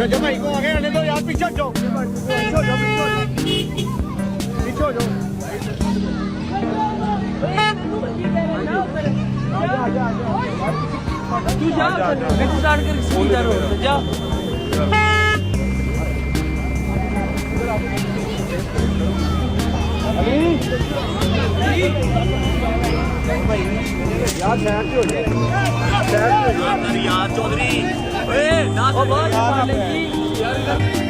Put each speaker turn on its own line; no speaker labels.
रजब भाई को आगे आने दो यार पीछे जाओ पीछे जाओ
तू जा मैं स्टार्ट कर सीधा रोड जा
यार शहर से हो जाए शहर से यार चौधरी ओए ना तो बहुत यार